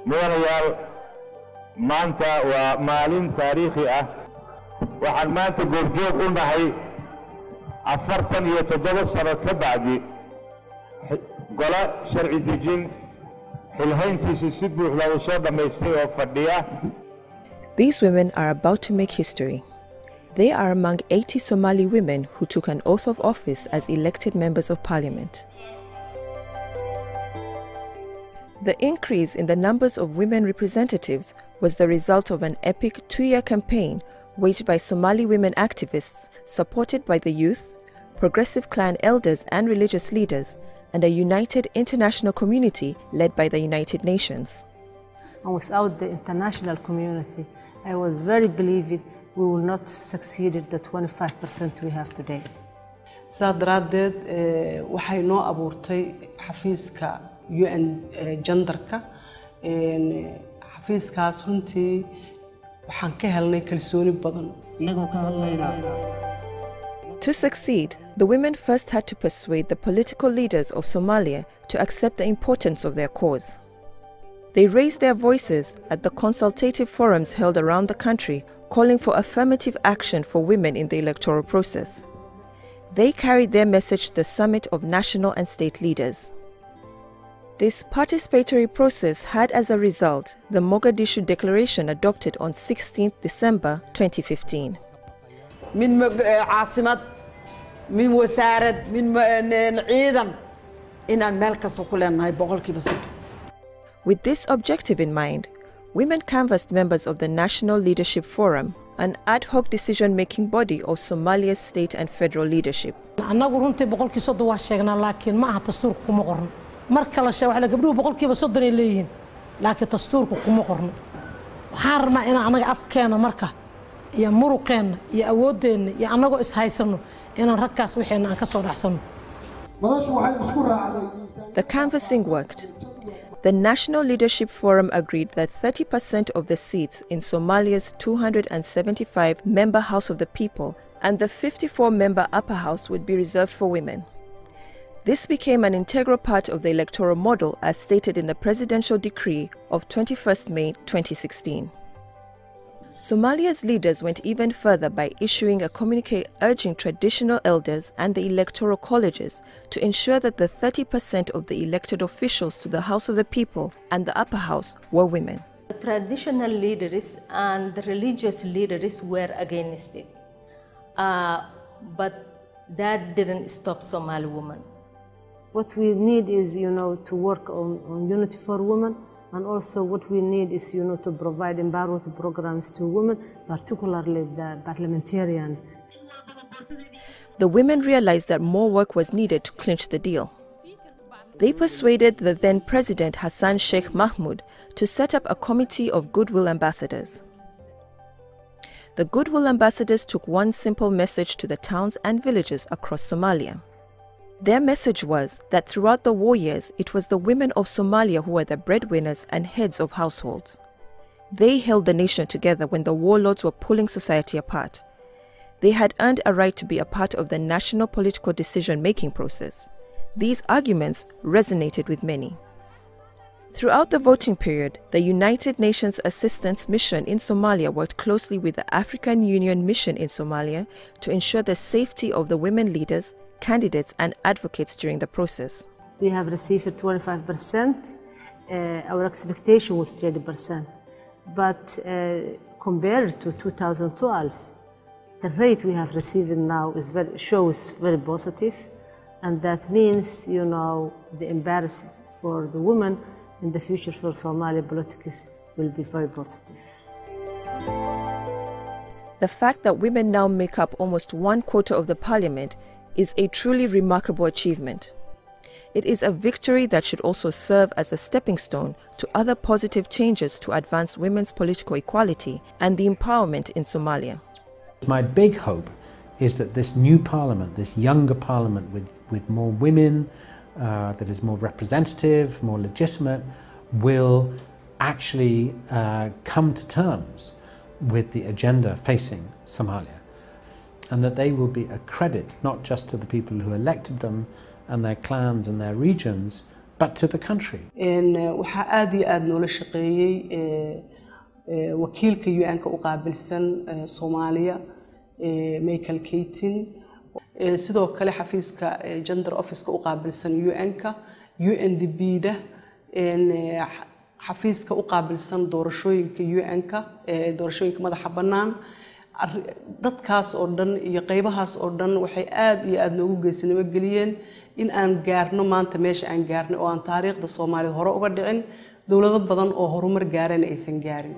mudanayaal maanta waa maalin taariikhi ah waxaan maanta goobjoog u nahay 47 sano ka bacdi golo sharci dejin xilhayntiisa si buuxda u soo dhamaystay oo fadhiya. These women are about to make history. They are among 80 Somali women who took an oath of office as elected members of parliament. The increase in the numbers of women representatives was the result of an epic 2-year campaign waged by Somali women activists supported by the youth, progressive clan elders and religious leaders, and a united international community led by the United Nations. And without the international community, I was very believing we will not succeed at the 25% we have today. Sadradet waxay noo abuurtay xafiiska UN Dumarka xafiiskaas runtii waxaan ka helnay kalsooni badan. To succeed, the women first had to persuade the political leaders of Somalia to accept the importance of their cause. They raised their voices at the consultative forums held around the country, calling for affirmative action for women in the electoral process. They carried their message to the summit of national and state leaders. This participatory process had as a result the Mogadishu Declaration adopted on 16 December 2015. من عاصمة من وزارة من عيدان إن الملك سكولنا هاي بقول كيف صوت. With this objective in mind, women canvassed members of the National Leadership Forum, an ad hoc decision-making body of Somalia's state and federal leadership. أنا قرنت بقول كي صد واشيغنا لكن ما تستور كم قرن. مركل الشيء وحلا قبله بقول كي بصدر إليهن لكن تستور كم قرن. حارنا أنا أفكارنا مركه. يا مروقين يا أودين يا أنا جو إسهايسنو أنا ركّاس وحنا كسر أحسن. The canvassing worked. The National Leadership Forum agreed that 30% of the seats in Somalia's 275-member House of the People and the 54-member Upper House would be reserved for women. This became an integral part of the electoral model as stated in the Presidential Decree of 21 May 2016. Somalia's leaders went even further by issuing a communique urging traditional elders and the electoral colleges to ensure that the 30% of the elected officials to the House of the People and the Upper House were women. The traditional leaders and the religious leaders were against it, but that didn't stop Somali women. What we need is, to work on unity for women. And also what we need is, to provide empowerment programs to women, particularly the parliamentarians. The women realized that more work was needed to clinch the deal. They persuaded the then President Hassan Sheikh Mahmoud to set up a committee of goodwill ambassadors. The goodwill ambassadors took one simple message to the towns and villages across Somalia. Their message was that throughout the war years, it was the women of Somalia who were the breadwinners and heads of households. They held the nation together when the warlords were pulling society apart. They had earned a right to be a part of the national political decision-making process. These arguments resonated with many. Throughout the voting period, the United Nations Assistance Mission in Somalia worked closely with the African Union Mission in Somalia to ensure the safety of the women leaders, candidates and advocates during the process. We have received 25%. Our expectation was 30%. But compared to 2012, the rate we have received now shows very positive. And that means, the embarrassment for the women in the future for Somali politics will be very positive. The fact that women now make up almost 1/4 of the parliament is a truly remarkable achievement. It is a victory that should also serve as a stepping stone to other positive changes to advance women's political equality and the empowerment in Somalia. My big hope is that this new parliament, this younger parliament with more women, that is more representative, more legitimate, will actually come to terms with the agenda facing Somalia, and that they will be a credit not just to the people who elected them and their clans and their regions, but to the country. waxaa aad iyo aad noola shaqeeyay wakiilka UN-ka u qaabilsan Soomaaliya Michael Keating sidoo kale xafiiska gender office-ka u qaabilsan UN-ka UNDP-da xafiiska u qaabilsan doorashooyinka UN-ka doorashooyinka madaxa bannaan dadkaas oo dhan iyo qaybahaas oo dhan waxay aad iyo aad noogu geesinimo geliyeen in aan gaarno maanta meesha aan gaarnay oo aan taariikhda Soomaaliya hore uga dhicin dawlado badan oo horumar gaareen aysan gaarin